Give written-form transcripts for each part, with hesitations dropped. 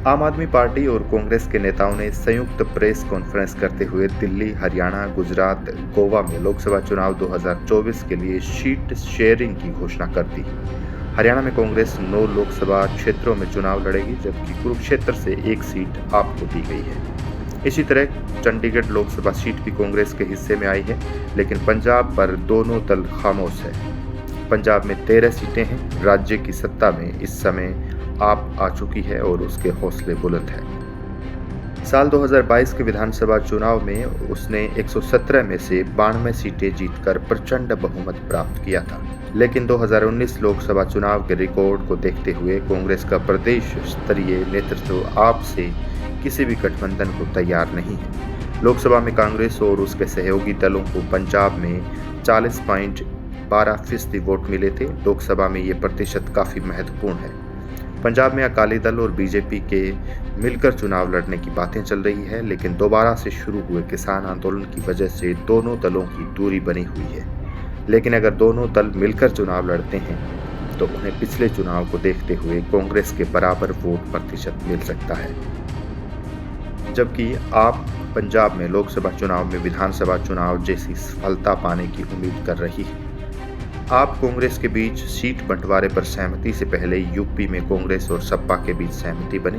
आम आदमी पार्टी और कांग्रेस के नेताओं ने संयुक्त प्रेस कॉन्फ्रेंस करते हुए दिल्ली, हरियाणा, गुजरात, गोवा में लोकसभा चुनाव 2024 के लिए सीट शेयरिंग की घोषणा कर दी। हरियाणा में कांग्रेस 9 लोकसभा क्षेत्रों में चुनाव लड़ेगी, जबकि कुरुक्षेत्र से एक सीट आपको दी गई है। इसी तरह चंडीगढ़ लोकसभा सीट भी कांग्रेस के हिस्से में आई है, लेकिन पंजाब पर दोनों दल खामोश है। पंजाब में 13 सीटें हैं। राज्य की सत्ता में इस समय आप आ चुकी है और उसके हौसले बुलंद हैं। साल 2022 के विधानसभा चुनाव में उसने 117 में से 92 सीटें जीतकर प्रचंड बहुमत प्राप्त किया था, लेकिन 2019 लोकसभा चुनाव के रिकॉर्ड को देखते हुए कांग्रेस का प्रदेश स्तरीय नेतृत्व आपसे किसी भी गठबंधन को तैयार नहीं है। लोकसभा में कांग्रेस और उसके सहयोगी दलों को पंजाब में 40.12% वोट मिले थे। लोकसभा में ये प्रतिशत काफी महत्वपूर्ण है। पंजाब में अकाली दल और बीजेपी के मिलकर चुनाव लड़ने की बातें चल रही है, लेकिन दोबारा से शुरू हुए किसान आंदोलन की वजह से दोनों दलों की दूरी बनी हुई है। लेकिन अगर दोनों दल मिलकर चुनाव लड़ते हैं तो उन्हें पिछले चुनाव को देखते हुए कांग्रेस के बराबर वोट प्रतिशत मिल सकता है। जबकि आप पंजाब में लोकसभा चुनाव में विधानसभा चुनाव जैसी सफलता पाने की उम्मीद कर रही है। आप कांग्रेस के बीच सीट बंटवारे पर सहमति से पहले यूपी में कांग्रेस और सपा के बीच सहमति बनी।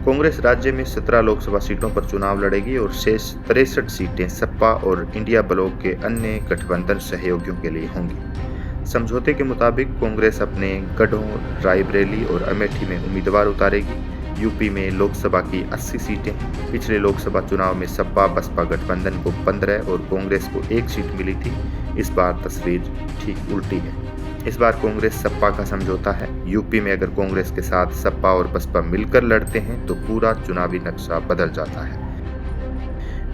कांग्रेस राज्य में 17 लोकसभा सीटों पर चुनाव लड़ेगी और शेष 63 सीटें सपा और इंडिया ब्लॉक के अन्य गठबंधन सहयोगियों के लिए होंगी। समझौते के मुताबिक कांग्रेस अपने गढ़ों, रायबरेली और अमेठी में उम्मीदवार उतारेगी। यूपी में लोकसभा की 80 सीटें। पिछले लोकसभा चुनाव में सपा बसपा गठबंधन को 15 और कांग्रेस को 1 सीट मिली थी। इस बार तस्वीर ठीक उल्टी है। इस बार कांग्रेस सपा का समझौता है। यूपी में अगर कांग्रेस के साथ सपा और बसपा मिलकर लड़ते हैं तो पूरा चुनावी नक्शा बदल जाता है।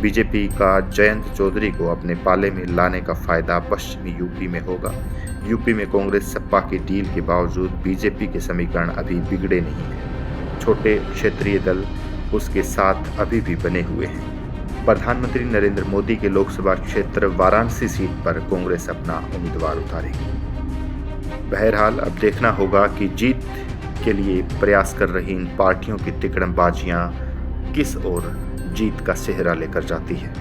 बीजेपी का जयंत चौधरी को अपने पाले में लाने का फायदा पश्चिमी यूपी में होगा। यूपी में कांग्रेस सपा की डील के बावजूद बीजेपी के समीकरण अभी बिगड़े नहीं हैं। छोटे क्षेत्रीय दल उसके साथ अभी भी बने हुए हैं। प्रधानमंत्री नरेंद्र मोदी के लोकसभा क्षेत्र वाराणसी सीट पर कांग्रेस अपना उम्मीदवार उतारेगी। बहरहाल अब देखना होगा कि जीत के लिए प्रयास कर रही इन पार्टियों की तिकड़मबाजियां किस ओर जीत का सेहरा लेकर जाती है।